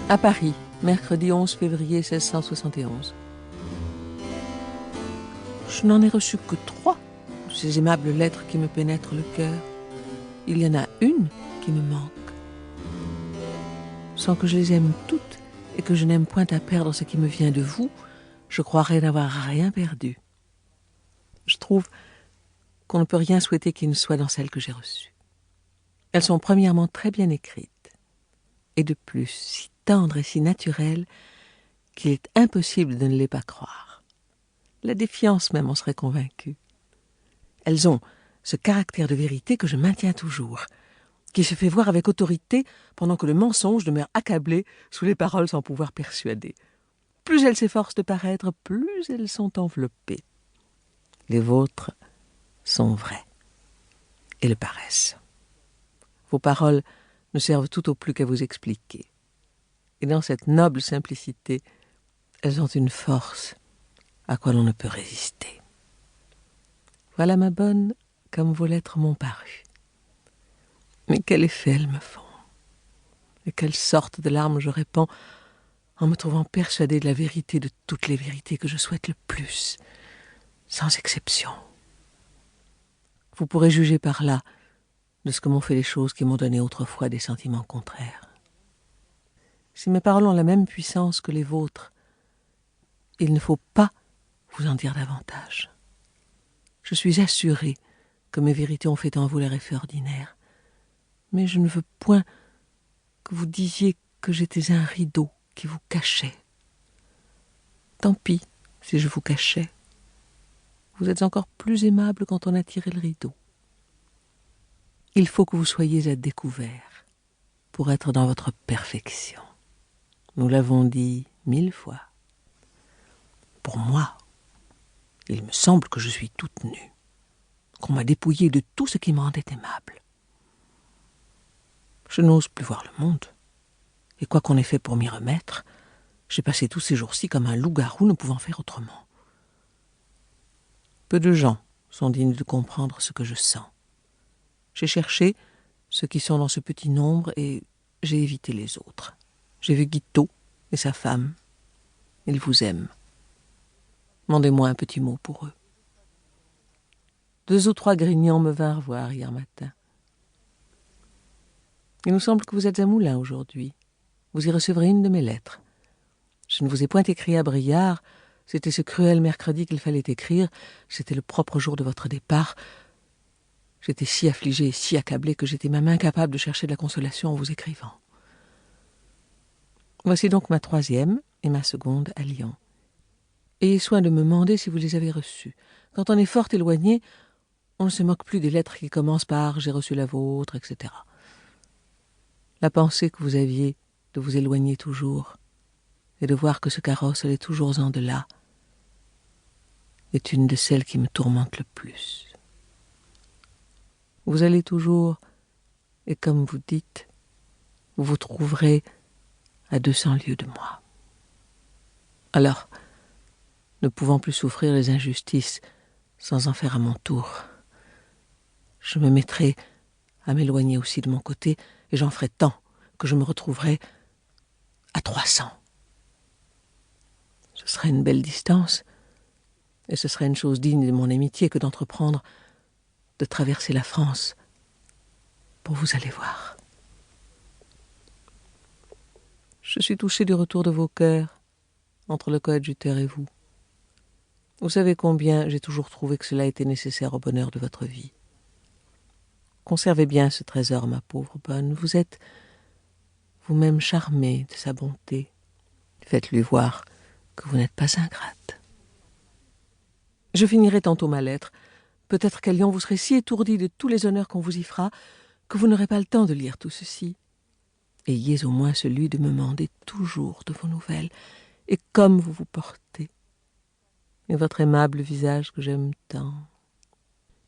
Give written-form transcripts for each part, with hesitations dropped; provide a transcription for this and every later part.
À Paris, mercredi 11 février 1671. Je n'en ai reçu que 3 de ces aimables lettres qui me pénètrent le cœur. Il y en a une qui me manque. Sans que je les aime toutes et que je n'aime point à perdre ce qui me vient de vous, je croirais n'avoir rien perdu. Je trouve qu'on ne peut rien souhaiter qui ne soit dans celles que j'ai reçues. Elles sont premièrement très bien écrites, et de plus si tendres et si naturelles qu'il est impossible de ne les pas croire. La défiance même en serait convaincue. Elles ont ce caractère de vérité que je maintiens toujours, qui se fait voir avec autorité pendant que le mensonge demeure accablé sous les paroles sans pouvoir persuader. Plus elles s'efforcent de paraître, plus elles sont enveloppées. Les vôtres sont vraies et le paraissent. Vos paroles ne servent tout au plus qu'à vous expliquer. Et dans cette noble simplicité, elles ont une force à quoi l'on ne peut résister. Voilà, ma bonne, comme vos lettres m'ont paru. Mais quel effet elles me font, et quelle sorte de larmes je répands en me trouvant persuadée de la vérité de toutes les vérités que je souhaite le plus, sans exception. Vous pourrez juger par là de ce que m'ont fait les choses qui m'ont donné autrefois des sentiments contraires. Si mes paroles ont la même puissance que les vôtres, il ne faut pas vous en dire davantage. Je suis assurée que mes vérités ont fait en vous leur effet ordinaire, mais je ne veux point que vous disiez que j'étais un rideau qui vous cachait. Tant pis si je vous cachais. Vous êtes encore plus aimable quand on a tiré le rideau. Il faut que vous soyez à découvert pour être dans votre perfection. Nous l'avons dit 1000 fois. Pour moi, il me semble que je suis toute nue, qu'on m'a dépouillée de tout ce qui me rendait aimable. Je n'ose plus voir le monde, et quoi qu'on ait fait pour m'y remettre, j'ai passé tous ces jours-ci comme un loup-garou ne pouvant faire autrement. Peu de gens sont dignes de comprendre ce que je sens. J'ai cherché ceux qui sont dans ce petit nombre et j'ai évité les autres. J'ai vu Guiteau et sa femme. Ils vous aiment. Mandez-moi un petit mot pour eux. 2 ou 3 grignons me vinrent voir hier matin. Il nous semble que vous êtes à Moulins aujourd'hui. Vous y recevrez une de mes lettres. Je ne vous ai point écrit à Briard. C'était ce cruel mercredi qu'il fallait écrire. C'était le propre jour de votre départ. J'étais si affligée et si accablée que j'étais même incapable de chercher de la consolation en vous écrivant. Voici donc ma 3e et ma 2e à Lyon. Ayez soin de me demander si vous les avez reçues. Quand on est fort éloigné, on ne se moque plus des lettres qui commencent par « j'ai reçu la vôtre », etc. La pensée que vous aviez de vous éloigner toujours et de voir que ce carrosse allait toujours en delà est une de celles qui me tourmentent le plus. Vous allez toujours, et comme vous dites, vous vous trouverez à 200 lieues de moi. Alors, ne pouvant plus souffrir les injustices sans en faire à mon tour, je me mettrai à m'éloigner aussi de mon côté, et j'en ferai tant que je me retrouverai à 300. Ce serait une belle distance, et ce serait une chose digne de mon amitié que d'entreprendre de traverser la France pour vous aller voir. Je suis touchée du retour de vos cœurs entre le coadjuteur et vous. Vous savez combien j'ai toujours trouvé que cela était nécessaire au bonheur de votre vie. Conservez bien ce trésor, ma pauvre bonne. Vous êtes vous-même charmée de sa bonté. Faites-lui voir que vous n'êtes pas ingrate. Je finirai tantôt ma lettre. Peut-être qu'à Lyon, vous serez si étourdi de tous les honneurs qu'on vous y fera que vous n'aurez pas le temps de lire tout ceci. Ayez au moins celui de me demander toujours de vos nouvelles et comme vous vous portez. Et votre aimable visage que j'aime tant.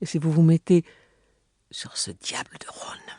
Et si vous vous mettez sur ce diable de Rhône,